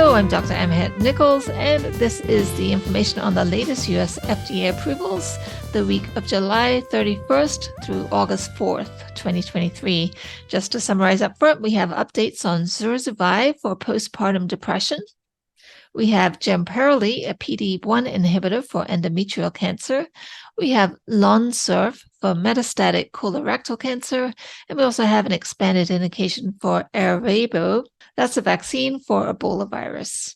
Hello, I'm Dr. Hitt Nichols, and this is the information on the latest U.S. FDA approvals the week of July 31st through August 4th, 2023. Just to summarize up front, we have updates on Zurzuvae for postpartum depression. We have Jemperli, a PD-1 inhibitor for endometrial cancer. We have Lonsurf for metastatic colorectal cancer. And we also have an expanded indication for Ervebo. That's a vaccine for Ebolavirus.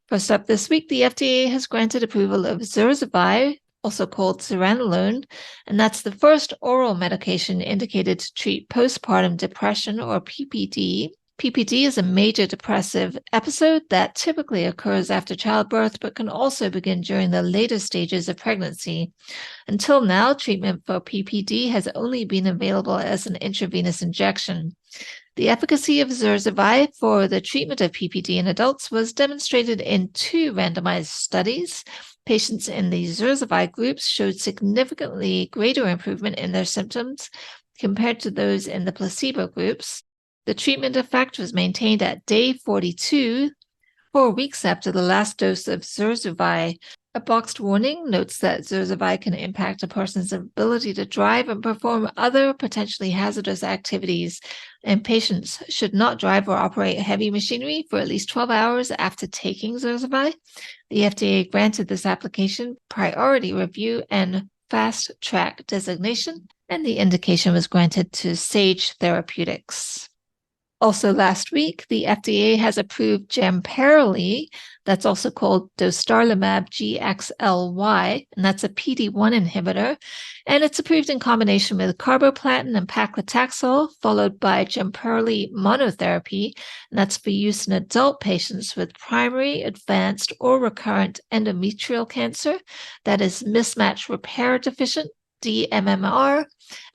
First up this week, the FDA has granted approval of Zurzuvae, also called zuranolone, and that's the first oral medication indicated to treat postpartum depression, or PPD. PPD is a major depressive episode that typically occurs after childbirth, but can also begin during the later stages of pregnancy. Until now, treatment for PPD has only been available as an intravenous injection. The efficacy of Zurzuvae for the treatment of PPD in adults was demonstrated in 2 randomized studies. Patients in the Zurzuvae groups showed significantly greater improvement in their symptoms compared to those in the placebo groups. The treatment effect was maintained at day 42, 4 weeks after the last dose of Zurzuvae. A boxed warning notes that Zurzuvae can impact a person's ability to drive and perform other potentially hazardous activities, and patients should not drive or operate heavy machinery for at least 12 hours after taking Zurzuvae. The FDA granted this application priority review and fast track designation, and the indication was granted to Sage Therapeutics. Also last week, the FDA has approved Jemperli, that's also called dostarlimab GXLY, and that's a PD-1 inhibitor, and it's approved in combination with carboplatin and paclitaxel, followed by Jemperli monotherapy, and that's for use in adult patients with primary, advanced, or recurrent endometrial cancer, that is mismatch repair deficient, dMMR,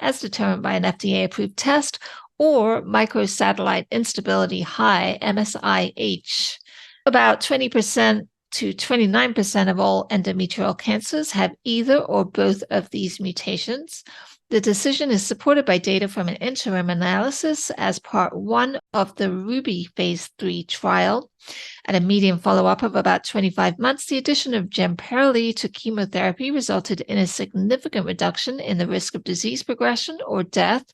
as determined by an FDA-approved test, or microsatellite instability high, MSIH. About 20% to 29% of all endometrial cancers have either or both of these mutations. The decision is supported by data from an interim analysis as part 1 of the Ruby phase 3 trial. At a median follow-up of about 25 months, the addition of Jemperli to chemotherapy resulted in a significant reduction in the risk of disease progression or death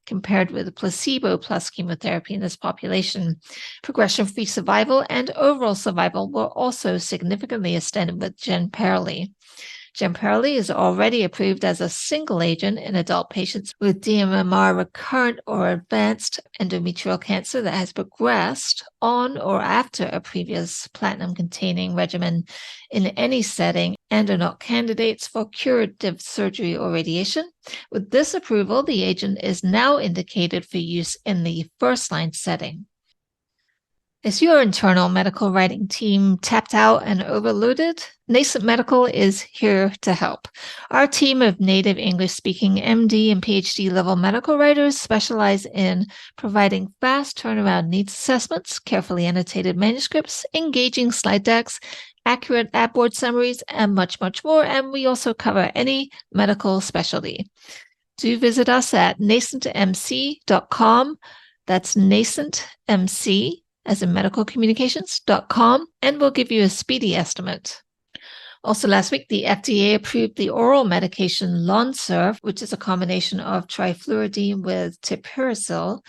compared with placebo plus chemotherapy in this population. Progression-free survival and overall survival were also significantly extended with Jemperli. Jemperli is already approved as a single agent in adult patients with dMMR recurrent or advanced endometrial cancer that has progressed on or after a previous platinum-containing regimen in any setting and are not candidates for curative surgery or radiation. With this approval, the agent is now indicated for use in the first-line setting. Is your internal medical writing team tapped out and overloaded? Nascent Medical is here to help. Our team of native English-speaking MD and PhD level medical writers specialize in providing fast turnaround needs assessments, carefully annotated manuscripts, engaging slide decks, accurate ad board summaries, and much, much more. And we also cover any medical specialty. Do visit us at nascentmc.com. That's nascentmc, as in medicalcommunications.com, and we'll give you a speedy estimate. Also last week, the FDA approved the oral medication Lonsurf, which is a combination of trifluridine with tipiracil,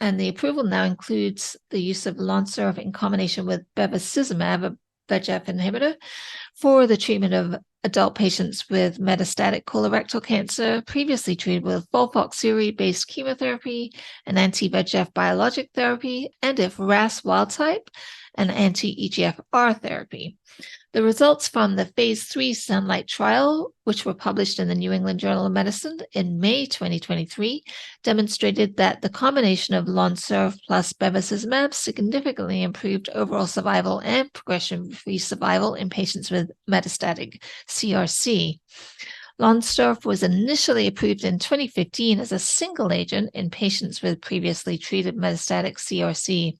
and the approval now includes the use of Lonsurf in combination with bevacizumab, a VEGF inhibitor, for the treatment of adult patients with metastatic colorectal cancer previously treated with FOLFOXIRI-based chemotherapy, an anti-VEGF biologic therapy, and if RAS wild-type, an anti-EGFR therapy. The results from the phase 3 Sunlight trial, which were published in the New England Journal of Medicine in May 2023, demonstrated that the combination of Lonsurf plus bevacizumab significantly improved overall survival and progression-free survival in patients with metastatic CRC. Lonsurf was initially approved in 2015 as a single agent in patients with previously treated metastatic CRC.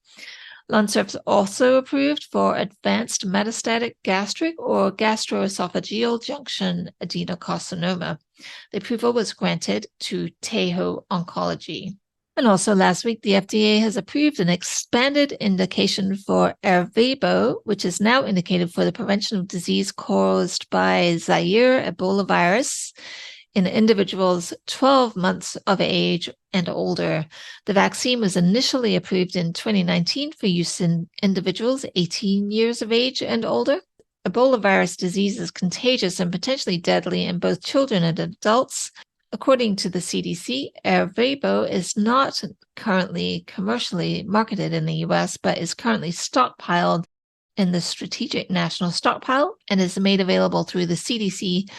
Lonsurf is also approved for advanced metastatic gastric or gastroesophageal junction adenocarcinoma. The approval was granted to Taiho Oncology. And also last week, the FDA has approved an expanded indication for Ervebo, which is now indicated for the prevention of disease caused by Zaire Ebolavirus in individuals 12 months of age and older. The vaccine was initially approved in 2019 for use in individuals 18 years of age and older. Ebola virus disease is contagious and potentially deadly in both children and adults. According to the CDC, Ervebo is not currently commercially marketed in the US, but is currently stockpiled in the Strategic National Stockpile and is made available through the CDC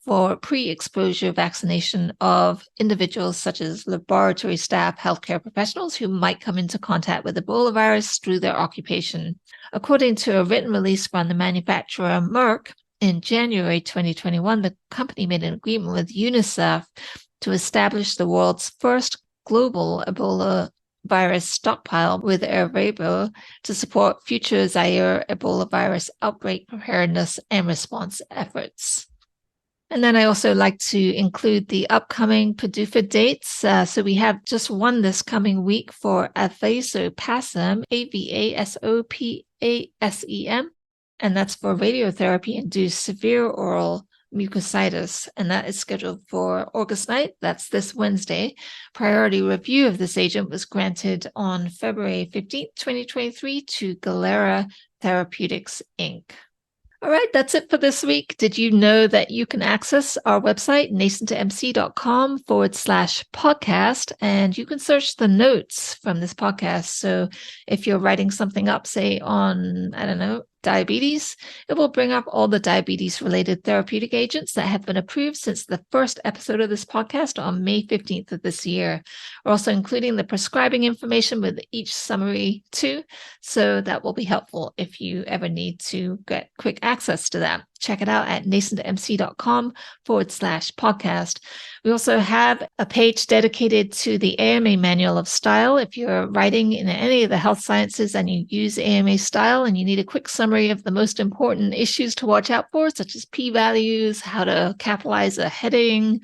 for pre-exposure vaccination of individuals such as laboratory staff, healthcare professionals who might come into contact with Ebola virus through their occupation. According to a written release from the manufacturer Merck, in January 2021, the company made an agreement with UNICEF to establish the world's first global Ebola virus stockpile with Ervebo to support future Zaire Ebola virus outbreak preparedness and response efforts. And then I also like to include the upcoming PDUFA dates. So we have just one this coming week for Avasopasem, Avasopasem, and that's for radiotherapy-induced severe oral mucositis, and that is scheduled for August 9th. That's this Wednesday. Priority review of this agent was granted on February 15th, 2023 to Galera Therapeutics, Inc. All right, that's it for this week. Did you know that you can access our website, nascentmc.com/podcast, and you can search the notes from this podcast. So if you're writing something up, say on, I don't know, diabetes, it will bring up all the diabetes-related therapeutic agents that have been approved since the first episode of this podcast on May 15th of this year. We're also including the prescribing information with each summary too, so that will be helpful if you ever need to get quick access to that. Check it out at nascentmc.com/podcast. We also have a page dedicated to the AMA Manual of Style. If you're writing in any of the health sciences and you use AMA style and you need a quick summary of the most important issues to watch out for, such as p-values, how to capitalize a heading,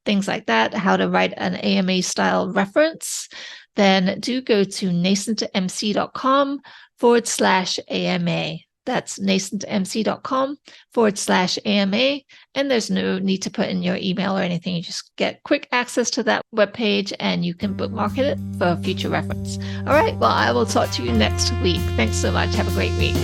things like that, how to write an AMA style reference, then do go to nascentmc.com/AMA. That's nascentmc.com/AMA. And there's no need to put in your email or anything. You just get quick access to that webpage and you can bookmark it for future reference. All right. Well, I will talk to you next week. Thanks so much. Have a great week.